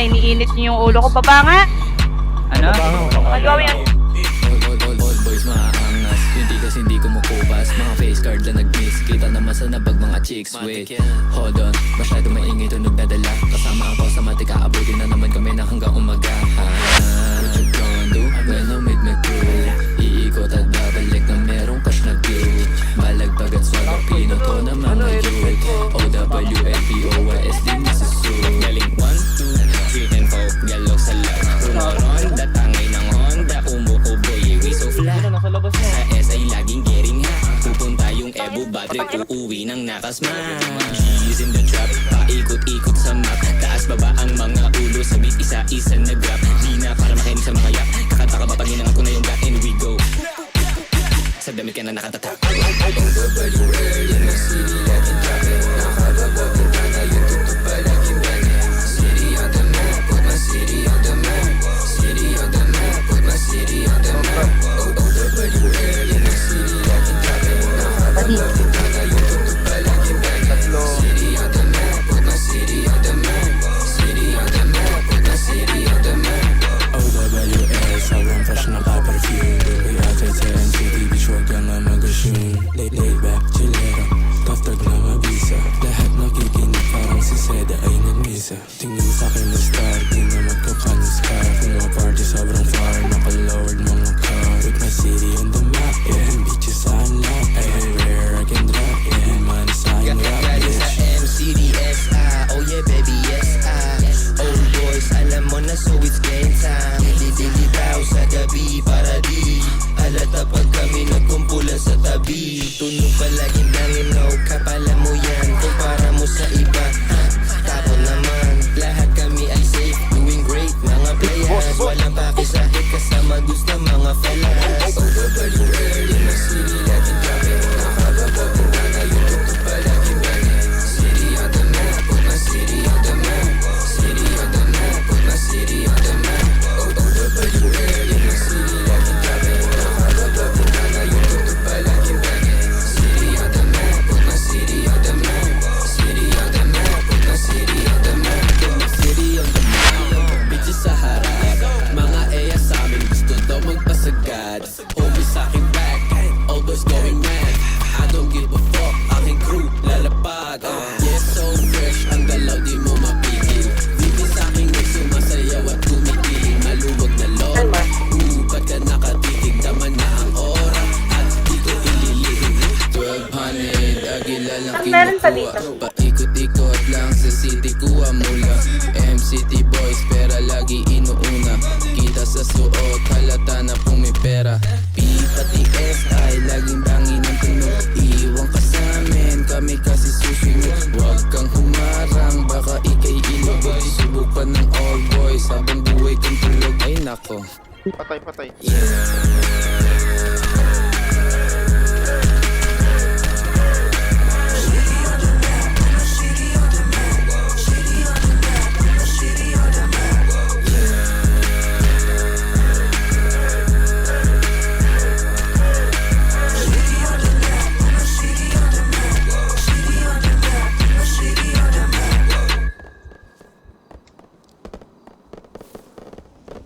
iniinit niyo yung ulo ko. Baba nga. Ano? Magawa yan. Old boys maaangas, hindi kasi hindi kumukupas. Mga face card na nag-miss, kita naman sa nabag mga chicks. Wait, hold on, masyado maingay tunog na dala. Kasama ako sa matika, abutin na naman kami na hanggang umaga. What you gonna do when I'm with my crew? Iikot at babalik na merong cash na glue. Malagbag at swag pino to na mga youth. OWLPOYS din nasusu. Galing 1, 2, 3 and 4, galok sa love. Rumoronda, tangay ng Honda, kumukuboy, we so flat. Sa SI laging getting hot. Pupunta yung Ebu Battery, uuwi ng nakasma. G's in the trap, paikot-ikot sa map. Taas baba ang mga ulo, sabit isa-isa na grab. Di na para makinig sa mga yak. Kakataka ba paginangan ko na yung gat and we go. Sa damit ka na nakatatak. OWL, yan ang city, laging traffic. Nakababa, punta na yung tutok pa, laging bangin. City on the map, put my city on the map. City on the map, put my city on the map. OWL, yan ang city, laging traffic. Nakababa, punta na yung tutok pa, laging bangin. City on the map, put my city on the map. City on the map, put my city on the map. OWL, sobrang fresh na ka-perfume. We outside sa NCT, bitch, huwag ka nga mag-assume. Late back, chillera, tough talk na mabisa. Lahat nakikinig parang si Seda ay nagmisa. Tingin sa'kin na star, di na magkakanis ka. Kung party sobrang far, naka-lowered mga car. Put my city on the map, yeah. Bitches sa unlock, ay rare, I can drop, yeah. Money sa akin rap, bitch. Sa MCDS, oh yeah baby, yes, old boys, alam mo na so it's game time. Dilitaw sa gabi para di halata pag kami nagkumpulan sa tabi. Tunog palaging langin, no kapala mo yan. Kumpara mo sa iba, tapon naman. Lahat kami ay safe, doing great. Mga players, walang pakisahit kasama gusto mga fellas. OWL, in the city, laging traffic. Nakababa, punta na yung tutok pa, laging bangin. City on the map, put my city on the map. City on the map, put my city on the map. OWL, in the city, laging traffic. Nakababa, punta na yung tutok pa, laging bangin. City on the map, put my city on the map. City on the map, put my city on the map. Put my city on the map. Bitches sa harap, mga eya sa amin gusto daw magpasagad. Homies sa aking back, all boys going mad. I don't give a fuck, aking crew lalapag. Yes, so fresh, ang galaw di mo mapigil. Bibi sa aking sumasayaw at kumikilig. Maluwag na lord, ba't ka nakatitig? Naman na ang ora, at di ko ililihim. 1200, agila lang Meron pa kinukuha. dito. Paikot-ikot lang sa city, kuha mula. MCT boys, pera lagi inuuna. Kita sa suot, halata na pumipera. P pati S ay laging bangin ang tunog. Iwan ka sa amin, kami kasi susunod. Huwag kang humarang, baka ikay ilubog. Subok pa ng all boys, habang buhay kang tulog. Ay nako. Patay.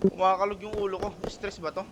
Kumakalog yung ulo ko. Stress ba to?